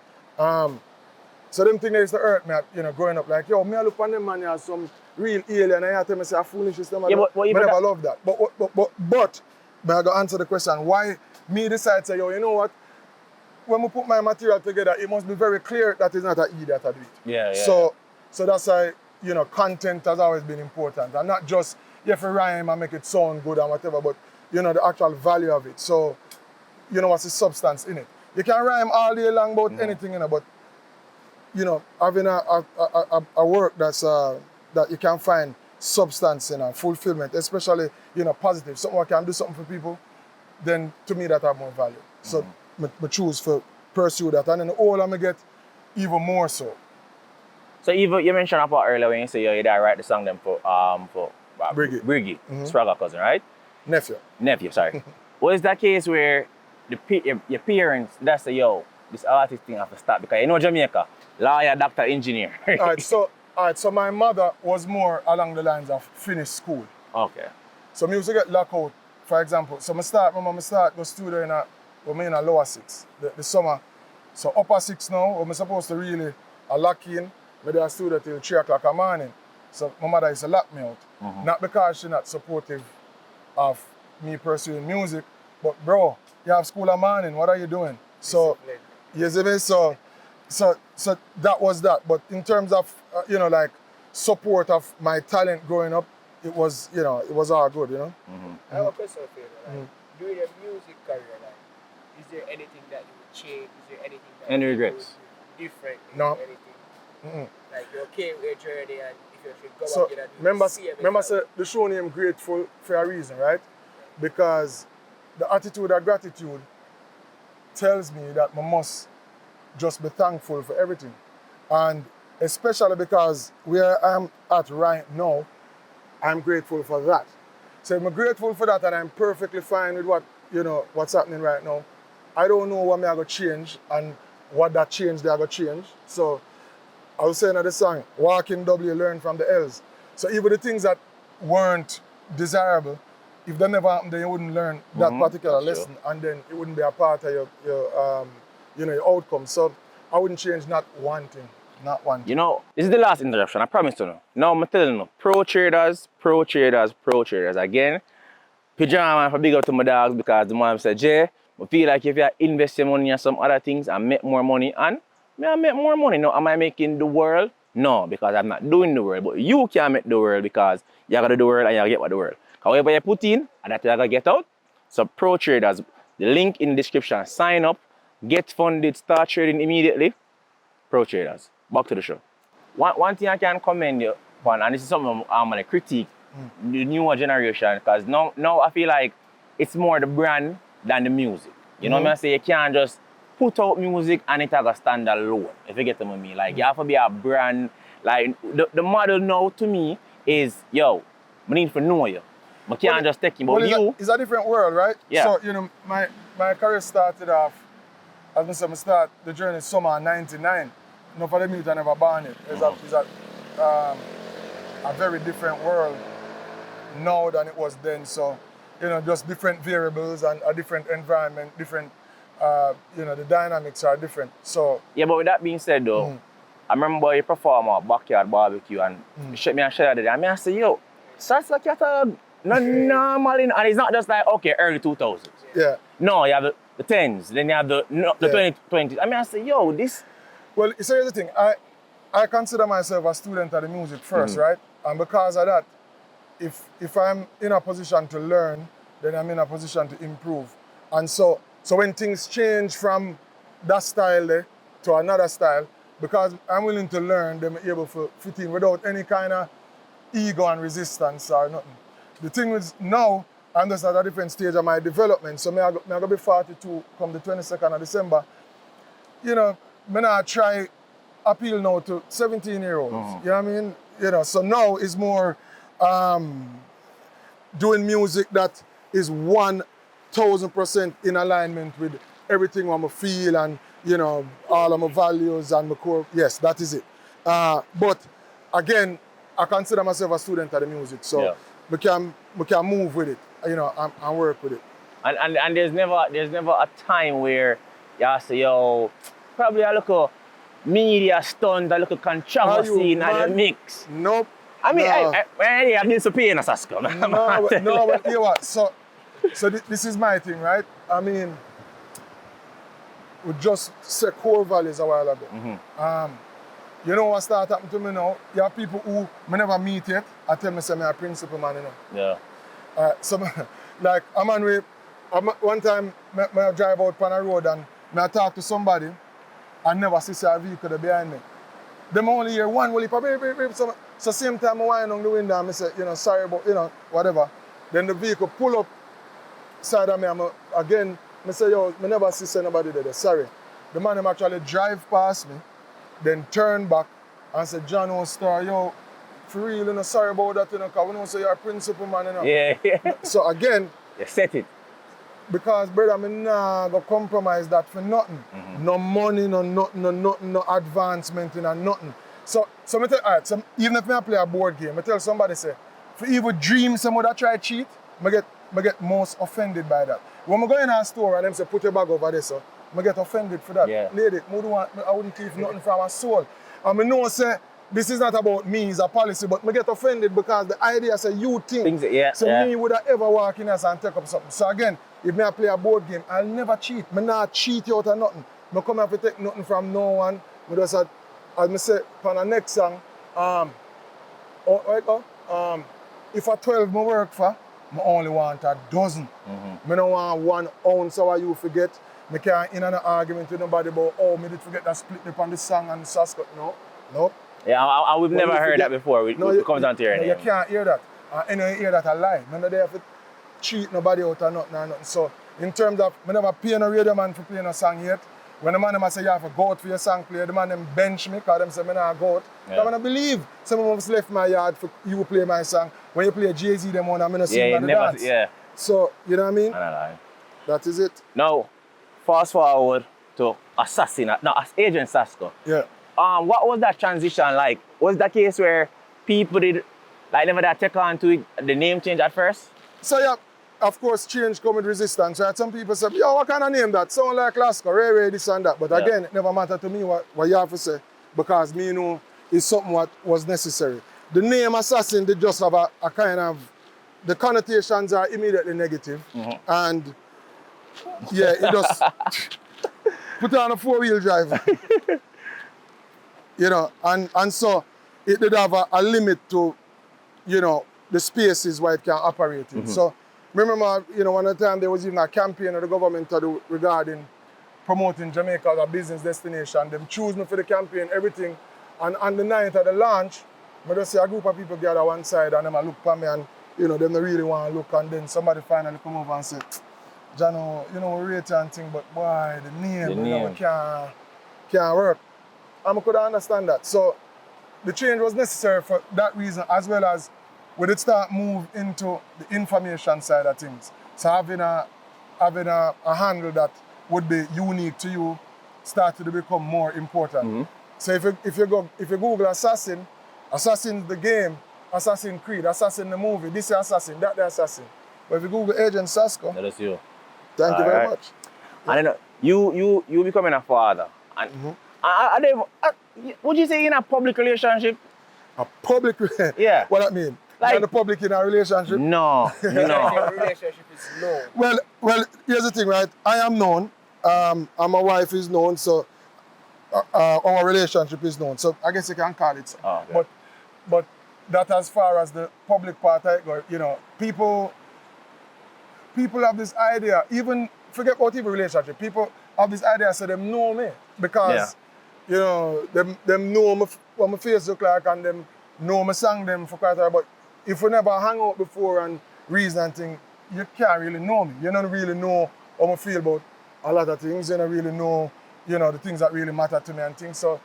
Speaker 1: So them things that used to hurt me, you know, growing up, like, yo, me I look on them man, you have some real alien, and I tell me, say, I foolish system. I never love that. But I got to answer the question, why me decide to say, yo, you know what? When we put my material together, it must be very clear that it's not an idiot that do it. So that's why, you know, content has always been important. And not just, you have to rhyme and make it sound good and whatever, but, you know, the actual value of it. So, you know, what's the substance in it? You can rhyme all day long about anything, you know, but, you know, having a work that's that you can find substance in and fulfillment, especially, you know, positive. Something I can do something for people, then to me that have more value. So I choose to pursue that, and then the older I get, even more so.
Speaker 2: So even you mentioned about earlier when you say you dad write the song them for Briggy, Spragga cousin, right? Nephew, sorry. Was that case where your parents that's say, yo, this artist thing have to stop because you know Jamaica, lawyer, doctor, engineer.
Speaker 1: Alright, so my mother was more along the lines of finish school.
Speaker 2: Okay.
Speaker 1: So me used to get locked out, for example. So I start go studio in a lower 6, the summer. So upper 6 now, I'm supposed to really lock in, maybe I studio till 3 o'clock in the morning. So my mother used to lock me out. Not because she's not supportive of me pursuing music, but bro, you have school in the morning, what are you doing? So, you see me? So that was that. But in terms of, like support of my talent growing up, it was all good,
Speaker 3: I have a question for you. Like, during your music career, like, is there anything that you would change? Is there anything that
Speaker 2: Any
Speaker 3: you
Speaker 2: regrets?
Speaker 3: would do different?
Speaker 1: No.
Speaker 3: Anything? Like, you're okay with your journey, and if you should go
Speaker 1: So
Speaker 3: back in and
Speaker 1: remember say the show name Grateful for a reason, right? Because the attitude of gratitude tells me that I must just be thankful for everything. And especially because where I'm at right now, I'm grateful for that. So if I'm grateful for that and I'm perfectly fine with what's happening right now, I don't know what I'm going to change and what that change they're going to change. So I was saying in the song, walk in W, learn from the L's. So even the things that weren't desirable, if they never happened, then you wouldn't learn that particular lesson, and then it wouldn't be a part of your outcome. So I wouldn't change not one thing.
Speaker 2: This is the last interruption, I promise you. Now I'm telling you, pro traders. Again, Pajama for big up to my dogs because the mom said, Jay, I feel like if you invest your money in some other things and make more money, and I make more money. Now, am I making the world? No, because I'm not doing the world. But you can make the world because you gotta do the world and you gotta get what the world. However you put in, and that you gotta get out. So pro traders, the link in the description, sign up, get funded, start trading immediately. Pro traders. Back to the show. One thing I can commend you on, and this is something I'm gonna critique the newer generation, because now I feel like it's more the brand than the music. You know what I say? You can't just put out music and it has a stand alone, if you get what I mean. Like, you have to be a brand. Like, the model now to me is, yo, I need to know you. I can't just take him, but you...
Speaker 1: It's a different world, right?
Speaker 2: Yeah.
Speaker 1: So, my career started off, as I said, I start the journey summer 99. No, for the music I never born it. It's a very different world now than it was then. So, just different variables and a different environment, different, the dynamics are different. So.
Speaker 2: Yeah, but with that being said though, I remember you perform at Backyard Barbecue and you shut me and shut it. I say, yo, that's like you're normal, and it's not just like, okay, early 2000s.
Speaker 1: Yeah.
Speaker 2: No, you have the 10s, then you have the 2020s. I say, yo, this.
Speaker 1: Well, so here's the thing. I consider myself a student of the music first, right? And because of that, if I'm in a position to learn, then I'm in a position to improve. And so when things change from that style there to another style, because I'm willing to learn, then I'm able to fit in without any kind of ego and resistance or nothing. The thing is now, I'm just at a different stage of my development. So I'm going to be 42 come the 22nd of December. I'm not try appeal now to 17-year-olds. You know what I mean? So now is more doing music that is 1000% in alignment with everything I feel and all of my values and my core. Yes, that is it. But again, I consider myself a student of the music, so we can move with it, and work with it.
Speaker 2: And there's never a time where you say, yo, probably a little media stunt, a little controversy in the mix.
Speaker 1: Nope.
Speaker 2: I mean, I've been so paying a Sasco.
Speaker 1: No, but you know what? So this is my thing, right? I mean, we just set core values a while ago. You know what started happening to me now? You have people who I never meet yet. I tell me, say, I'm a principal man,
Speaker 2: Yeah.
Speaker 1: So, like, one time, I drive out on a road and I talk to somebody and never see a vehicle there behind me. Them only hear one, beep. So same time I wind on the window and I say, sorry about, whatever. Then the vehicle pull up side of me and again, I say, yo, I never see nobody there. Sorry. The man him actually drive past me, then turn back and say, John O'Star, yo, for real, you know, sorry about that, you know, because we know say you're a principal man, you know.
Speaker 2: Yeah.
Speaker 1: So again,
Speaker 2: you set it.
Speaker 1: because brother, I nah go compromise that for nothing. No money, no nothing, no advancement, nothing. So me tell, alright, so even if I play a board game, I tell somebody say, for even dream someone that try cheat, I get most offended by that. When I go in a store and them say put your bag over there, so I get offended for that.
Speaker 2: Yeah.
Speaker 1: Lady, I wouldn't keep nothing from my soul. And I know say this is not about me, it's a policy, but I get offended because the idea say you think. Me would have ever walk in and take up something. So again, if I play a board game, I'll never cheat. I not cheat you out of nothing. I come here to take nothing from no one. I just as I say on the next song, if a 12 I work for, I only want a dozen. I don't want 1 ounce of you forget. I can't in an argument with nobody about, oh, I did forget that split up on the song and Sasco. No.
Speaker 2: Yeah, we've never heard that before. It comes down to your name.
Speaker 1: You can't hear that. And you hear that a lie. I'm not there to cheat nobody out or nothing. So, in terms of, I never pay no radio man for playing a song yet. When the man them say you have to go out for your song play, the man them bench me because them say I not go out. I don't believe some of us left my yard for you play my song. When you play Jay-Z them on, I'm not sing the dance.
Speaker 2: Yeah.
Speaker 1: So, you know what I mean? That is it.
Speaker 2: Now, fast forward to Agent Sasco.
Speaker 1: Yeah.
Speaker 2: What was that transition like? Was that case where people did never that take on to it, the name change at first?
Speaker 1: So yeah, of course change come with resistance, right? Some people say, yo, what kind of name that? Sound like Lasco, Ray, this and that. But again, it never mattered to me what you have to say, because me know it's something what was necessary. The name Assassin did just have a kind of, the connotations are immediately negative. And yeah, it just put on a 4-wheel drive. You know, and so it did have a limit to, you know, the spaces where it can operate in. So remember, you know, one of the time there was even a campaign of the government to do regarding promoting Jamaica as a business destination. Them choose me for the campaign, everything. And on the night of the launch, I just see a group of people gather one side and them look for me and, you know, them don't really want to look. And then somebody finally come over and say, Jano, you know, we rate and thing, but boy, the name, you know, we can't work. And I could understand that. So the change was necessary for that reason, as well as we did start move into the information side of things. So having a handle that would be unique to you started to become more important. So if you Google Assassin, Assassin's the game, Assassin Creed, Assassin the movie, this is Assassin, that the Assassin. But if you Google Agent Sasco,
Speaker 2: that is you.
Speaker 1: Thank you very much.
Speaker 2: And then you becoming a father. And would you say in a public relationship?
Speaker 1: A public
Speaker 2: Yeah.
Speaker 1: What that mean? Like, the public in a relationship?
Speaker 2: No.
Speaker 3: Relationship is known.
Speaker 1: Well, here's the thing, right? I am known, and my wife is known, so our relationship is known. So I guess you can call it so.
Speaker 2: Oh, okay.
Speaker 1: But that as far as the public part, you know, people have this idea, even forget about even relationship, people have this idea so them know me because you know, them know what my face look like and them know my song them for quite a while. But if we never hang out before and reason and thing, you can't really know me. You don't really know how I feel about a lot of things. You don't really know, you know, the things that really matter to me and things. So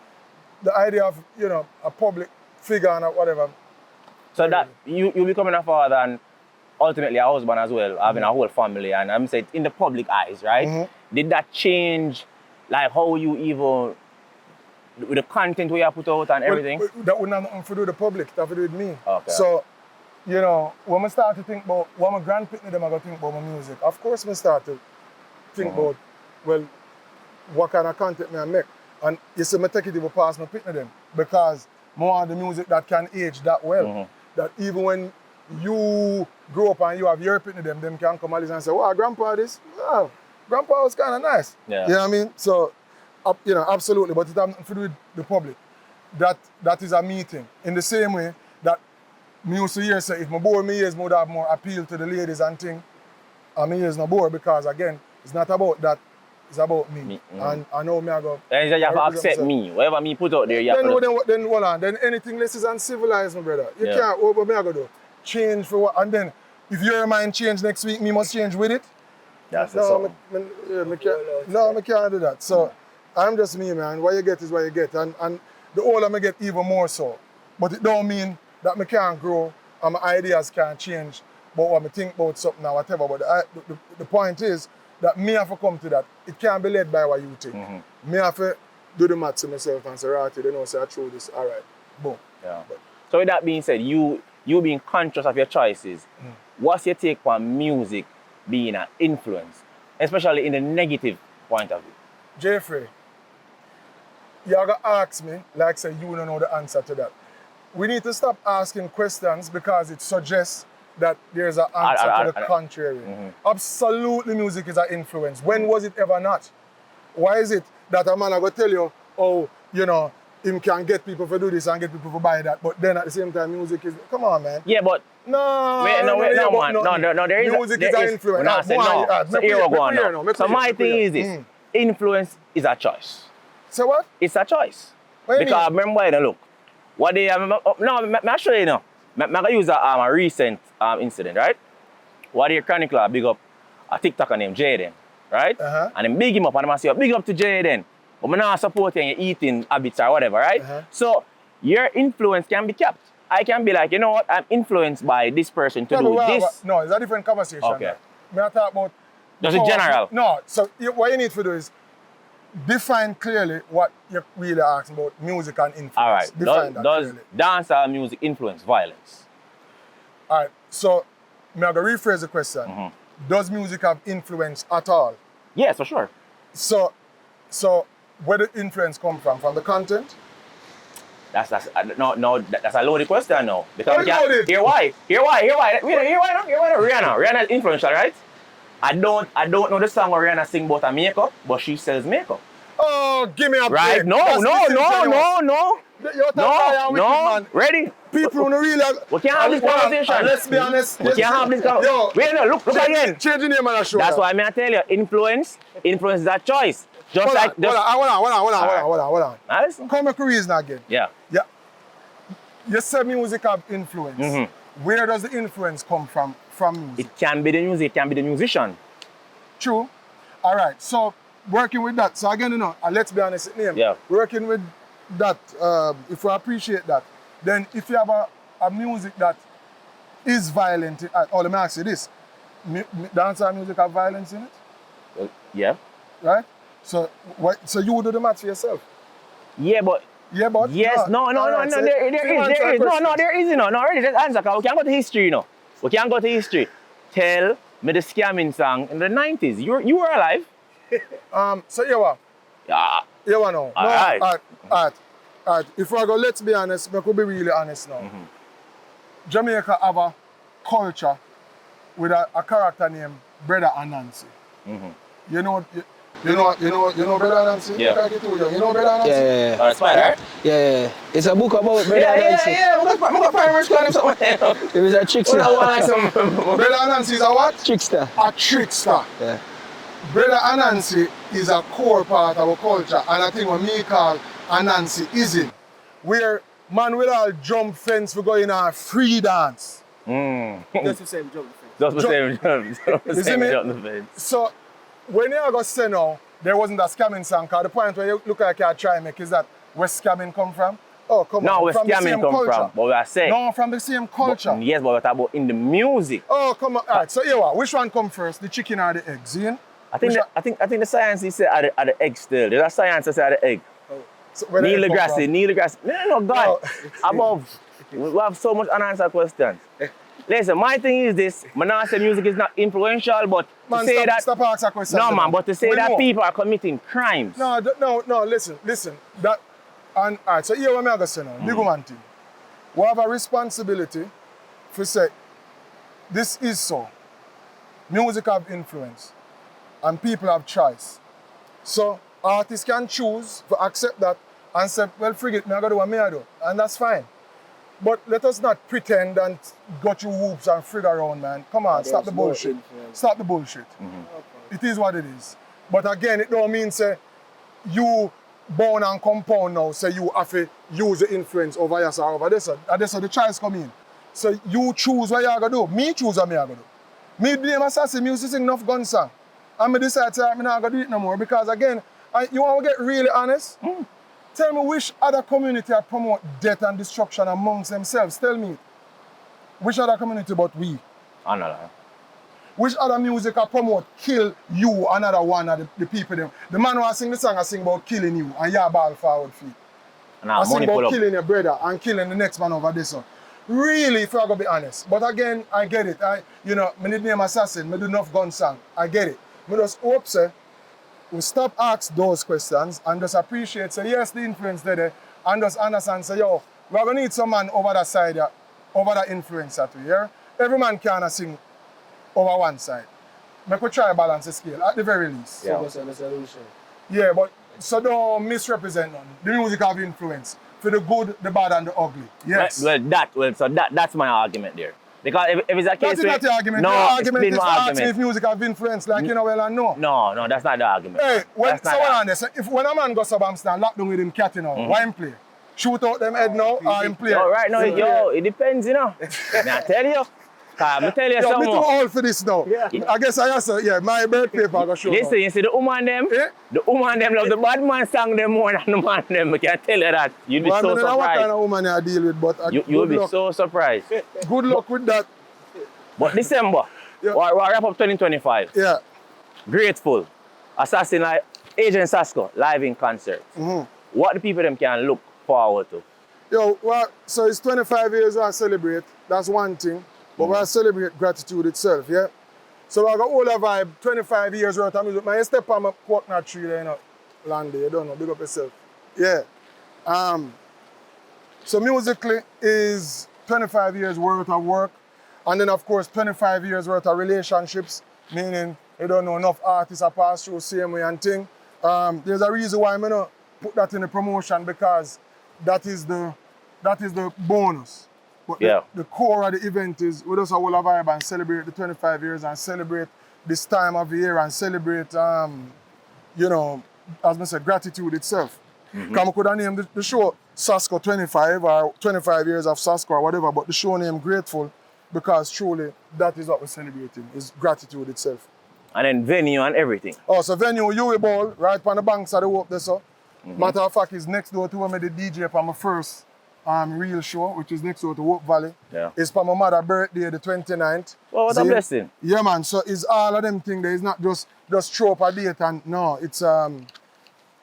Speaker 1: the idea of, you know, a public figure and whatever.
Speaker 2: So that you becoming a father and ultimately a husband as well, having a whole family, and I'm saying in the public eyes, right? Did that change like how you even with the content we have put out and everything?
Speaker 1: Well, that would not have nothing to do with the public, that would do with me.
Speaker 2: Okay.
Speaker 1: So, you know, when I start to think about what my grandparents them are going to think about my music, of course I start to think about, well, what kind of content may I make? And you see, I take it even past my picnic them because more of the music that can age that well. That even when you grow up and you have your picnic them can come and listen and say, wow, grandpa this? Wow, grandpa was kind of nice.
Speaker 2: Yeah.
Speaker 1: You know what I mean? So, you know, absolutely, but it has nothing to do with the public. That is a meeting. In the same way that me used to hear say, if my board me ears would have more appeal to the ladies and thing, and me ears no bored because again, it's not about that, it's about me. And I know me I go.
Speaker 2: Then you have to accept me. Whatever me put out there, you have to.
Speaker 1: Then hold on. Then anything less is uncivilized, my brother. You can't, what me I go do? Change for what? And then if your mind change next week, me must change with it.
Speaker 2: That's
Speaker 1: no,
Speaker 2: something.
Speaker 1: I can't do that. So I'm just me, man. What you get is what you get. And the older I get, even more so. But it don't mean that I can't grow and my ideas can't change. But when I think about something or whatever. But the point is that me have to come to that. It can't be led by what you think. Me have to do the maths to myself and say, right, they know, say I throw this, all right, boom.
Speaker 2: Yeah. So with that being said, you being conscious of your choices, what's your take on music being an influence, especially in the negative point of view?
Speaker 1: Jeffrey, you're going to ask me, like say you don't know the answer to that. We need to stop asking questions because it suggests that there's an answer to the contrary. Absolutely, music is an influence. When was it ever not? Why is it that a man going to tell you, oh, you know, him can get people to do this and get people to buy that, but then at the same time, music is, come on, man.
Speaker 2: Yeah, but
Speaker 1: no,
Speaker 2: there is
Speaker 1: music is an influence.
Speaker 2: So here we go on now. So my thing is this, influence is a choice.
Speaker 1: So what?
Speaker 2: It's a choice. Because remember, look, what they I'll show you now. I'm going to use a recent incident, right? What they chronicler big up a TikToker named Jaden, right? And then big him up and I say, big up to Jaden. But I'm not supporting your eating habits or whatever, right? So your influence can be kept. I can be like, you know what, I'm influenced by this person to do this.
Speaker 1: No, it's a different conversation.
Speaker 2: Okay.
Speaker 1: Me I talk about...
Speaker 2: Just in general?
Speaker 1: No, so what you need to do is define clearly what you're really asking about music and influence.
Speaker 2: All right.
Speaker 1: Does
Speaker 2: dancehall music influence violence?
Speaker 1: All right. So, I'm going to rephrase the question. Does music have influence at all?
Speaker 2: Yes, for sure.
Speaker 1: So where did influence come from? From the content?
Speaker 2: That's a loaded question now. Because hear why. Rihanna is influential, right? I don't know the song where Rihanna sing about her makeup, but she sells makeup.
Speaker 1: Oh, give me a break.
Speaker 2: Right? No. Ready?
Speaker 1: People who really...
Speaker 2: We can't have this conversation.
Speaker 1: Let's be honest.
Speaker 2: We can't have this conversation. Wait, no, look again.
Speaker 1: Change the name on the show.
Speaker 2: That's why I tell you, influence is a choice. Hold
Speaker 1: on.
Speaker 2: Listen.
Speaker 1: Come make a reason again.
Speaker 2: Yeah.
Speaker 1: You say music have influence. Where does the influence come from music?
Speaker 2: It can be the music, it can be the musician.
Speaker 1: True. All right. So working with that. So again, let's be honest with him.
Speaker 2: Yeah.
Speaker 1: Working with that, if we appreciate that, then if you have a music that is violent, let me ask you this. Dancehall music have violence in it?
Speaker 2: Yeah.
Speaker 1: Right? So you would do the math for yourself?
Speaker 2: Yeah, but yes, no, there is, already, let's answer, because we can't go to history, We can't go to history. Tell me the scamming song in the 90s. You were alive.
Speaker 1: So you what?
Speaker 2: Yeah.
Speaker 1: You what now?
Speaker 2: All
Speaker 1: right. If I go, let's be honest, we could be really honest now. Jamaica have a culture with a character named Brother Anansi. You know Brother Anansi?
Speaker 2: Yeah.
Speaker 1: You know Brother Anansi?
Speaker 3: Yeah.
Speaker 2: That's fine, right?
Speaker 3: Yeah. It's a book about Brother Anansi.
Speaker 2: Yeah. I'm going to primary school him something.
Speaker 3: He was a trickster.
Speaker 1: Brother Anansi is a what?
Speaker 3: Trickster.
Speaker 1: A trickster.
Speaker 3: Yeah.
Speaker 1: Brother Anansi is a core part of our culture, and I think what me call Anansi-ism, where man will all jump fence for going on a free dance.
Speaker 3: Just the same jump fence.
Speaker 2: Just the same jump fence.
Speaker 1: So when you go say now, there wasn't a scamming song, because the point where you look like you're trying to make is that where scamming come from? Oh, come on.
Speaker 2: No, where
Speaker 1: from
Speaker 2: scamming
Speaker 1: the same
Speaker 2: come
Speaker 1: culture.
Speaker 2: from, but we are saying.
Speaker 1: No, from the same culture.
Speaker 2: Yes, but we're talking about in the music.
Speaker 1: Oh, come on. All right, so here, which one come first, the chicken or the egg? Zine?
Speaker 2: I think the science is at the egg still. There's a science that said at the egg.
Speaker 1: So
Speaker 2: Neil deGrasse. No, God. Above. We have so much unanswered questions. Listen, my thing is this. I not say music is not influential, but
Speaker 1: man,
Speaker 2: to say
Speaker 1: stop asking questions.
Speaker 2: No, man, but to say that people are committing crimes.
Speaker 1: No, listen. All right, so here what I'm going to say now. Big one thing. We have a responsibility to say, this is so. Music have influence. And people have choice. So artists can choose to accept that and say, well, forget me, I got to do what I do. And that's fine. But let us not pretend and go through hoops and figure around, man. Come on, stop the bullshit. Stop the bullshit. It is what it is. But again, it don't mean say you born and compound now, say you have to use the influence over yourself over this. That's how the choice come in. So you choose what you're going to do. Me choose what I'm going to do. Me blame Assassin music sing enough gun song. And I decided to, I'm not going to do it no more because again, you want to get really honest? Tell me which other community promote death and destruction amongst themselves. Tell me. Which other community but we?
Speaker 2: Another.
Speaker 1: Which other music promote kill you, another one of the people them? The man who sing the song I sing about killing you and you're ball forward feet.
Speaker 2: Nah,
Speaker 1: I sing about killing your brother and killing the next man over there. So. Really, if I'm going to be honest. But again, I get it. I need name assassin, I do enough gun song. I get it. I just hope, say, we stop ask those questions and just appreciate, say, yes, the influence there, and just understand, say, yo, we're going to need some man over that side, over that influence that we hear. Every man can sing over one side. Make we try balance the scale, at the very least.
Speaker 3: Yeah. So what's the solution?
Speaker 1: Yeah, but so don't misrepresent none. The music have influence. For the good, the bad, and the ugly. Yes.
Speaker 2: So that's my argument there. Because if it's a case
Speaker 1: that's not the argument.
Speaker 2: No,
Speaker 1: the argument is
Speaker 2: argument.
Speaker 1: asking if music have influence, like you know well and no.
Speaker 2: No, that's not the argument.
Speaker 1: Hey, when a man goes to Amsterdam, lock down with him cat, you know, why him play? Shoot out them head now, or him play?
Speaker 2: Yo, right now, it depends, you know. I tell you. I tell you something.
Speaker 1: Me too old for this now. Yeah. I guess I also, my birth paper I go show.
Speaker 2: Listen, you see the woman them? Yeah? The woman them love the bad man song them more than the man them. I can tell you that. You'd be so surprised. I don't know what kind
Speaker 1: of woman I deal with, but
Speaker 2: you'll be so surprised.
Speaker 1: Good luck with that.
Speaker 2: But December, we wrap up 2025.
Speaker 1: Yeah.
Speaker 2: Grateful. Assassin like Agent Sasco, live in concert. What the people them can look forward to?
Speaker 1: Yo, well, so it's 25 years I celebrate. That's one thing. But we celebrate gratitude itself, yeah? So I got all the vibe, 25 years worth of music. Man, you step on my coconut tree there, you know, land there, you don't know, big up yourself. Yeah. So musically is 25 years worth of work. And then of course 25 years worth of relationships, meaning you don't know enough artists are pass through same way and thing. There's a reason why I'm gonna put that in the promotion because that is the bonus. But the core of the event is we just hold a vibe and celebrate the 25 years and celebrate this time of the year and celebrate, you know, as I said, gratitude itself. Because I could have named the show Sasco 25 or 25 years of Sasco or whatever, but the show name Grateful because truly that is what we're celebrating, is gratitude itself.
Speaker 2: And then venue and everything.
Speaker 1: Oh, so venue, Yui Ball, right on the banks of the Hope there, so. Matter of fact, is next door to where I did DJ for my first real show, which is next door to Hope Valley. Yeah. It's for my mother's birthday, the 29th.
Speaker 2: Oh, what a blessing.
Speaker 1: Yeah, man. So it's all of them things there. It's not just throw up a date and no, it's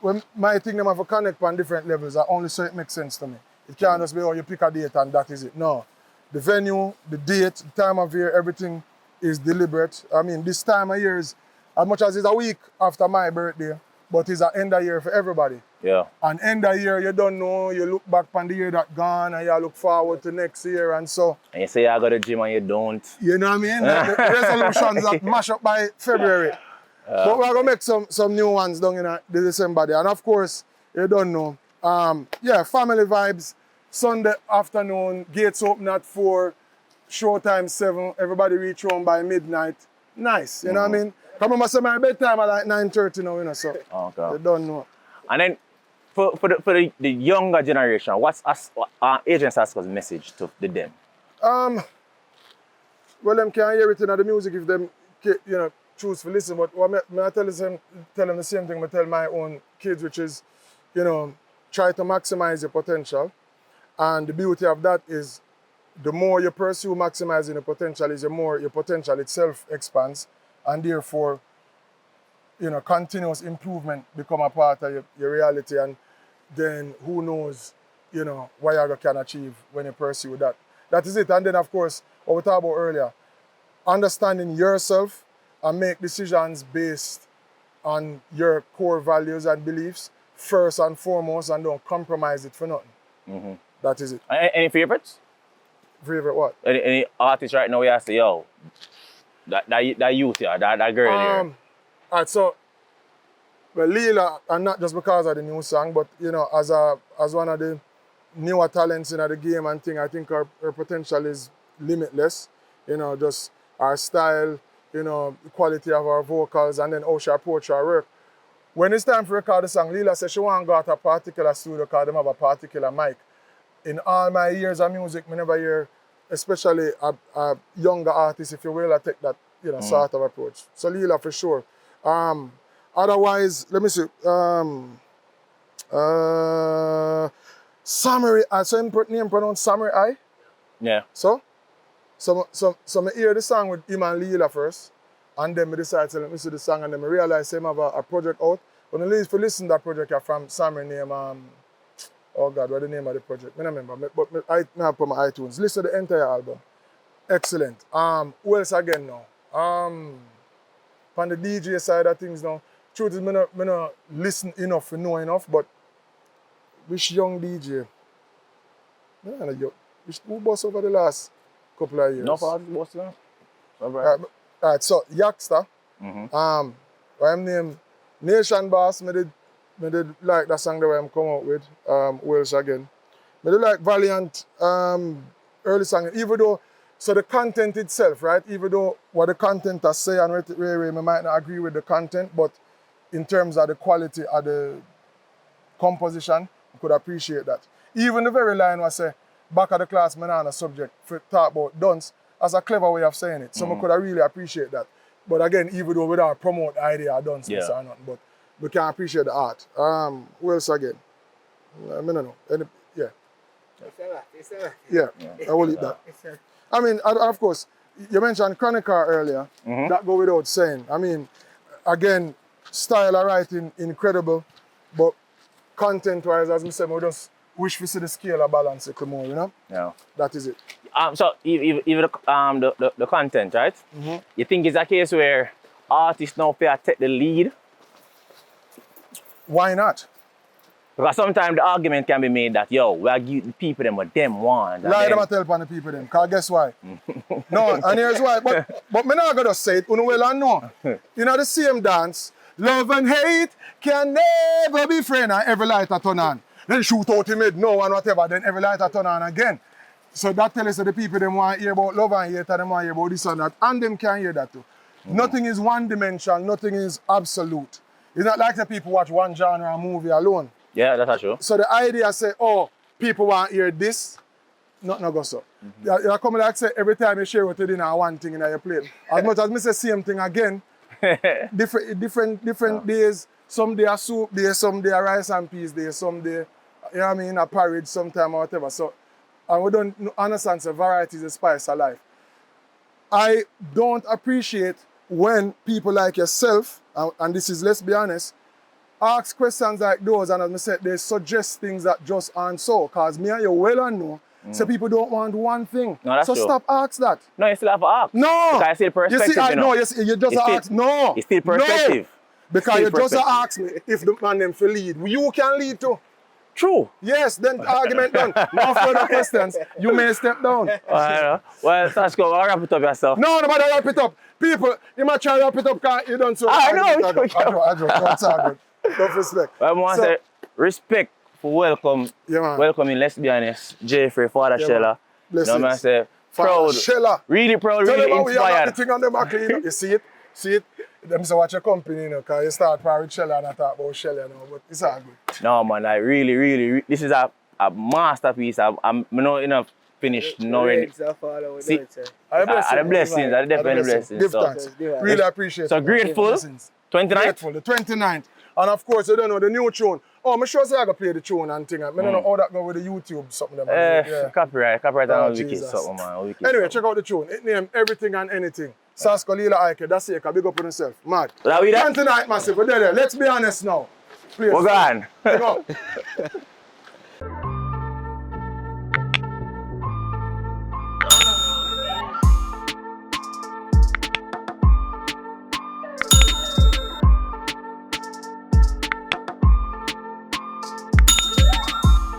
Speaker 1: when my thing them have a connect on different levels, only so it makes sense to me. It can't just be, oh, you pick a date and that is it. No. The venue, the date, the time of year, everything is deliberate. I mean, this time of year is, as much as it's a week after my birthday, but it's an end of year for everybody.
Speaker 2: Yeah. And
Speaker 1: end of year, you don't know, you look back on the year that gone and you look forward to next year and so.
Speaker 2: And you say you go to the gym and you don't.
Speaker 1: You know what I mean? The resolutions that mash up by February. But we're going to make some new ones down in the December there. And of course, you don't know. Family vibes. Sunday afternoon, gates open at 4, showtime 7, everybody reach home by midnight. Nice, you know what I mean? Come on, I say my bedtime at like 9:30 now, you know, so you don't know.
Speaker 2: And then for the younger generation, what's Agent Sasco's message to them?
Speaker 1: Well, them can't hear it in the music if them, you know, choose to listen. But what I tell them the same thing I tell my own kids, which is, you know, try to maximize your potential. And the beauty of that is the more you pursue maximizing your potential is the more your potential itself expands. And therefore, you know, continuous improvement become a part of your reality. And then who knows, you know, what you can achieve when you pursue that. That is it. And then, of course, what we talked about earlier, understanding yourself and make decisions based on your core values and beliefs first and foremost, and don't compromise it for nothing. That is it.
Speaker 2: Any favorites?
Speaker 1: Favorite what?
Speaker 2: Any artist right now you say, yo, that youth here, that girl here?
Speaker 1: Alright, so, well, Leela, and not just because of the new song, but, you know, as one of the newer talents in the game and thing, I think her potential is limitless. You know, just our style, you know, the quality of our vocals, and then how she approach her work. When it's time for record the song, Leela said she want to go to a particular studio because they have a particular mic. In all my years of music, I never hear, especially a younger artist, if you will, I take that, you know, sort of approach. So Leela for sure. Otherwise, let me see. Samurai, so name pronounced Samurai.
Speaker 2: Yeah.
Speaker 1: So I hear the song with him and Leela first, and then I decide to let me see the song, and then I realize him have a project out. When I listen to that project from Samurai name, oh God, what's the name of the project? I don't remember, but I have put my iTunes. Listen to the entire album. Excellent. Who else again now? On the DJ side of things now, truth is, I not listen enough to know enough, but which young DJ? Who boss over the last couple of years?
Speaker 2: No for boss now.
Speaker 1: Alright, so Yaksta. I'm named Nation Boss. I did like that song that I'm come out with. Welsh again. I did like Valiant early song, even though so the content itself, right? Even though what the content has say and I might not agree with the content, but in terms of the quality of the composition, I could appreciate that. Even the very line was say, back of the class, man on a subject for talk about dunce, as a clever way of saying it. So I could really appreciate that. But again, even though we don't promote the idea of dunce or nothing, but we can appreciate the art. Who else again? I don't know. Yeah. Yeah, I will eat that. I mean, of course, you mentioned Chronicle earlier. That go without saying. I mean, again, style of writing incredible, but content-wise, as I said, we just wish we see the scale of balance a little more, you know?
Speaker 2: Yeah.
Speaker 1: That is it.
Speaker 2: So even the content, right? You think it's a case where artists now pay take the lead?
Speaker 1: Why not?
Speaker 2: Because sometimes the argument can be made that, yo, we are giving people them what them want.
Speaker 1: Lie them and tell upon the people them, because guess why? No, and here's why. But me not gonna say it, well and know. You know the same dance, love and hate can never be friends, and every light a turn on. Then shoot out him head, no and whatever, then every light a turn on again. So that tells us that the people them want to hear about love and hate, and them want to hear about this and that, and them can hear that too. Nothing is one dimensional, nothing is absolute. It's not like the people watch one genre of movie alone.
Speaker 2: Yeah, that's true.
Speaker 1: So the idea say, oh, people want to hear this, nothing go so. You come like say, every time you share with you one thing in your plate. As much as me say same thing again, different days, some day are soup days, some day are rice and peas days, some day, you know what I mean, a porridge sometime or whatever. So, and we don't understand, so variety is the spice of life. I don't appreciate when people like yourself, and this is, let's be honest, ask questions like those, and as I said, they suggest things that just aren't so. Because me and you well and know, so people don't want one thing.
Speaker 2: No, that's
Speaker 1: so
Speaker 2: true.
Speaker 1: Stop ask that.
Speaker 2: No, you still have to ask.
Speaker 1: No!
Speaker 2: Because it's still perspective,
Speaker 1: you see,
Speaker 2: you know.
Speaker 1: No, you just ask. No!
Speaker 2: It's still perspective.
Speaker 1: No. Because you just ask me if the man them for lead. You can lead too.
Speaker 2: True.
Speaker 1: Yes, then argument done. No further questions. You may step down.
Speaker 2: Well, Sasco, I'll wrap it up yourself.
Speaker 1: No, nobody wrap it up. People, you might try to wrap it up because you don't so.
Speaker 2: I know.
Speaker 1: I joke. That's all good. Don't respect.
Speaker 2: I want to say respect for welcoming, let's be honest, Jeffrey, Father Sheller. You know what I say? Proud.
Speaker 1: Sheller.
Speaker 2: Really proud,
Speaker 1: Tell
Speaker 2: really
Speaker 1: them
Speaker 2: inspired.
Speaker 1: We have the thing on them, clean. You see it? See it? Them say watch your company, you know, because you start with Sheller and I talk about Sheller now, but it's all good.
Speaker 2: No, man, like really, this is a masterpiece. I'm not finished knowing. See, the blessings, are definitely blessings.
Speaker 1: Give thanks. Really appreciate it.
Speaker 2: So grateful. 29th?
Speaker 1: Grateful, the 29th. And of course, you don't know the new tune. Oh, I'm sure I play the tune and thing. I don't know how that go with the YouTube something.
Speaker 2: Copyright and wicked something, man. Wicked
Speaker 1: anyway,
Speaker 2: something.
Speaker 1: check out the tune. It named Everything and Anything. Sasco, Lila, Ike, that's it. Big up on yourself. Mad.
Speaker 2: 29th,
Speaker 1: massive. We're there. Let's be honest now. Please.
Speaker 2: We're gone.
Speaker 1: Go.